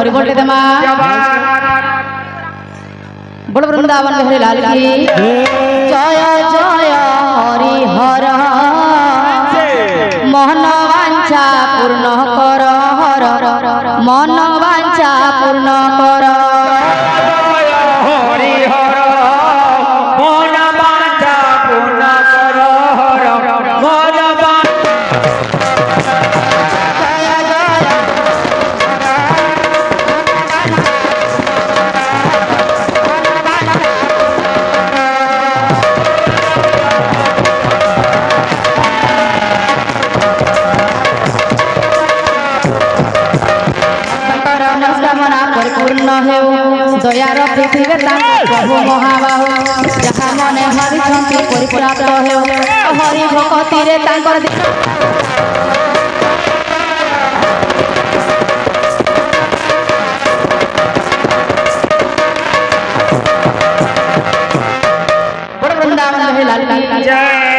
हरि बोल के दमा बोल वृंदावन बिहारी लाल की जय जय हरि हर मन वांछा पूर्ण कर हर मन वांछा पूर्ण कर हरि हर मन वांछा पूर्ण कर हर मन परिपूर्ण हेउ दयार पृथ्वी प्रभु महाबाहु जहा मने हरिचंती परिप्राप्त हेउ हरि भक्ति रे तांकर वृंदावन लाल की जय।